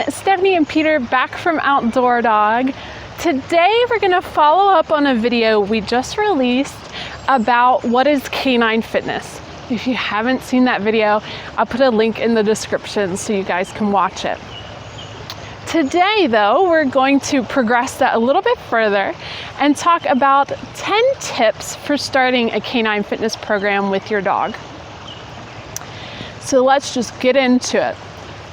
Stephanie and Peter back from Outdoor Dog. Today we're going to follow up on a video we just released about what is canine fitness. If you haven't seen that video, I'll put a link in the description so you guys can watch it. Today though, we're going to progress that a little bit further and talk about 10 tips for starting a canine fitness program with your dog. So let's just get into it.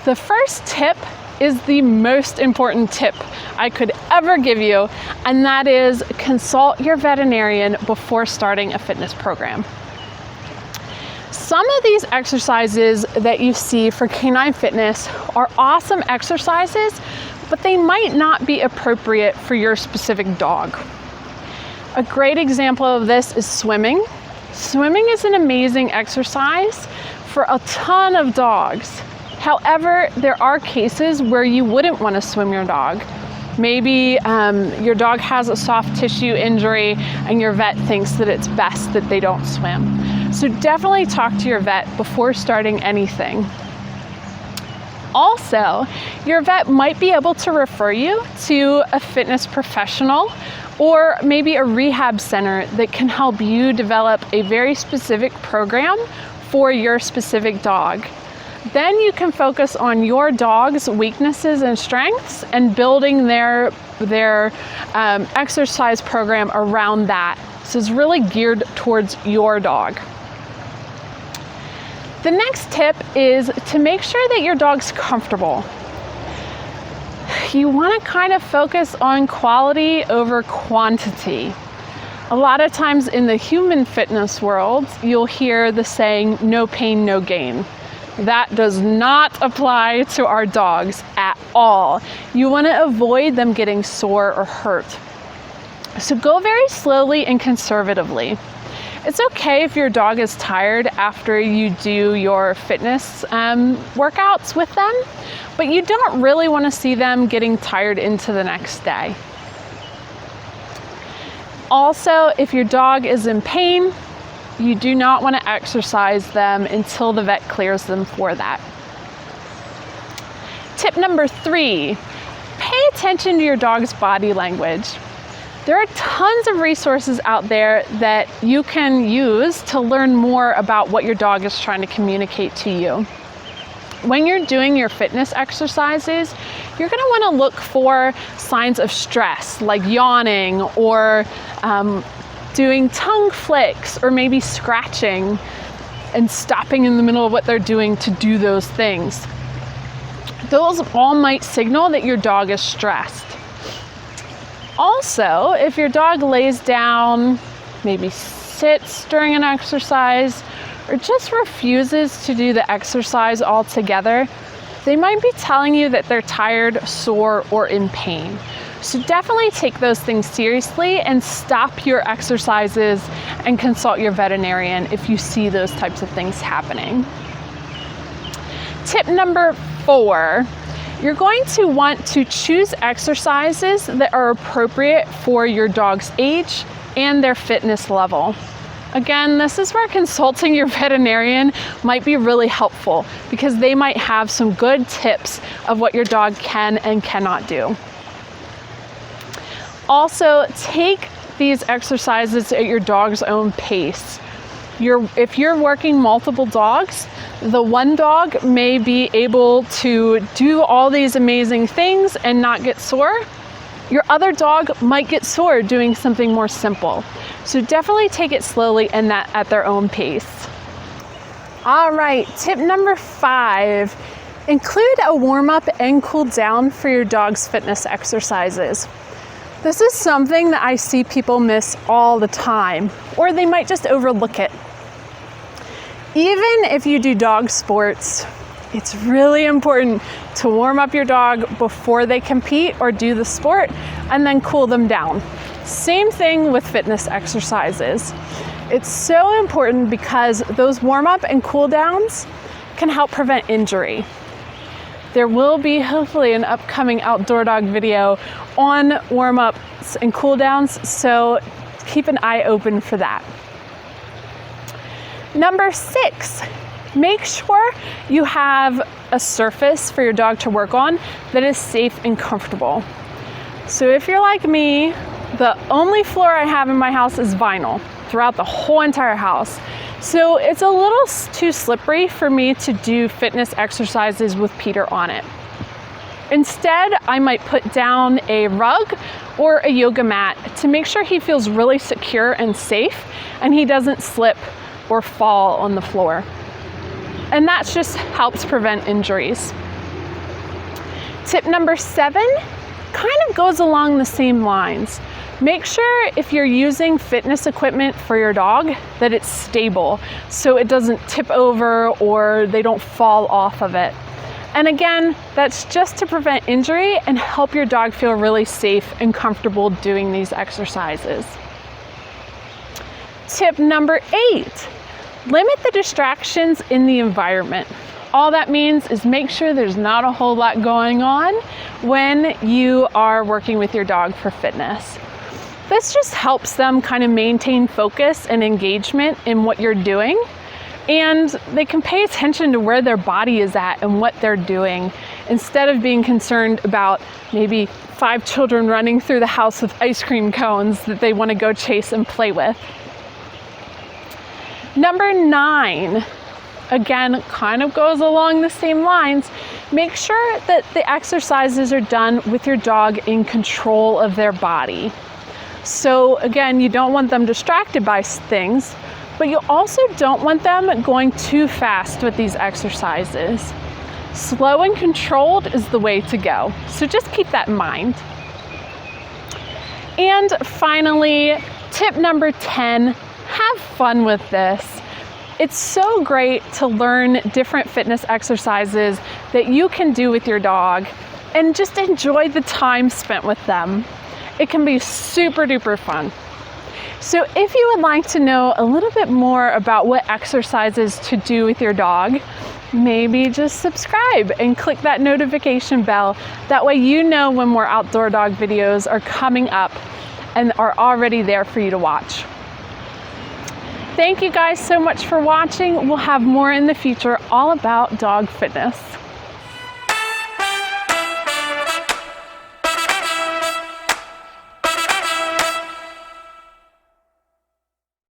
The first tip is the most important tip I could ever give you, and that is consult your veterinarian before starting a fitness program. Some of these exercises that you see for canine fitness are awesome exercises, but they might not be appropriate for your specific dog. A great example of this is swimming. Swimming is an amazing exercise for a ton of dogs. However, there are cases where you wouldn't want to swim your dog. Maybe your dog has a soft tissue injury and your vet thinks that it's best that they don't swim. So definitely talk to your vet before starting anything. Also, your vet might be able to refer you to a fitness professional or maybe a rehab center that can help you develop a very specific program for your specific dog. Then you can focus on your dog's weaknesses and strengths and building their exercise program around that. So it's really geared towards your dog. The next tip is to make sure that your dog's comfortable. You want to kind of focus on quality over quantity. A lot of times in the human fitness world, you'll hear the saying, no pain, no gain. That does not apply to our dogs at all. You want to avoid them getting sore or hurt. So go very slowly and conservatively. It's okay if your dog is tired after you do your fitness workouts with them, but you don't really want to see them getting tired into the next day. Also, if your dog is in pain, you do not want to exercise them until the vet clears them for that. Tip number 3, pay attention to your dog's body language. There are tons of resources out there that you can use to learn more about what your dog is trying to communicate to you. When you're doing your fitness exercises, you're going to want to look for signs of stress, like yawning or doing tongue flicks or maybe scratching and stopping in the middle of what they're doing to do those things. Those all might signal that your dog is stressed. Also, if your dog lays down, maybe sits during an exercise, or just refuses to do the exercise altogether, they might be telling you that they're tired, sore, or in pain. So definitely take those things seriously and stop your exercises and consult your veterinarian if you see those types of things happening. Tip number 4, you're going to want to choose exercises that are appropriate for your dog's age and their fitness level. Again, this is where consulting your veterinarian might be really helpful because they might have some good tips of what your dog can and cannot do. Also, take these exercises at your dog's own pace. If you're working multiple dogs, the one dog may be able to do all these amazing things and not get sore. Your other dog might get sore doing something more simple. So definitely take it slowly and that at their own pace. All right, tip number 5, include a warm-up and cool down for your dog's fitness exercises. This is something that I see people miss all the time, or they might just overlook it. Even if you do dog sports, it's really important to warm up your dog before they compete or do the sport and then cool them down. Same thing with fitness exercises. It's so important because those warm up and cool downs can help prevent injury. There will be hopefully an upcoming Outdoor Dog video on warm ups and cool downs, so keep an eye open for that. Number 6, Make sure you have a surface for your dog to work on that is safe and comfortable. So if you're like me, the only floor I have in my house is vinyl throughout the whole entire house. So it's a little too slippery for me to do fitness exercises with Peter on it. Instead, I might put down a rug or a yoga mat to make sure he feels really secure and safe and he doesn't slip or fall on the floor. And that just helps prevent injuries. Tip number 7 kind of goes along the same lines. Make sure if you're using fitness equipment for your dog that it's stable so it doesn't tip over or they don't fall off of it. And again, that's just to prevent injury and help your dog feel really safe and comfortable doing these exercises. Tip number 8, limit the distractions in the environment. All that means is make sure there's not a whole lot going on when you are working with your dog for fitness. This just helps them kind of maintain focus and engagement in what you're doing, and they can pay attention to where their body is at and what they're doing instead of being concerned about maybe 5 children running through the house with ice cream cones that they want to go chase and play with. Number 9, again, kind of goes along the same lines. Make sure that the exercises are done with your dog in control of their body. So again, you don't want them distracted by things, but you also don't want them going too fast with these exercises. Slow and controlled is the way to go. So just keep that in mind. And finally, tip number 10, have fun with this. It's so great to learn different fitness exercises that you can do with your dog and just enjoy the time spent with them. It can be super duper fun. So if you would like to know a little bit more about what exercises to do with your dog, maybe just subscribe and click that notification bell. That way you know when more outdoor dog videos are coming up and are already there for you to watch. Thank you guys so much for watching. We'll have more in the future all about dog fitness.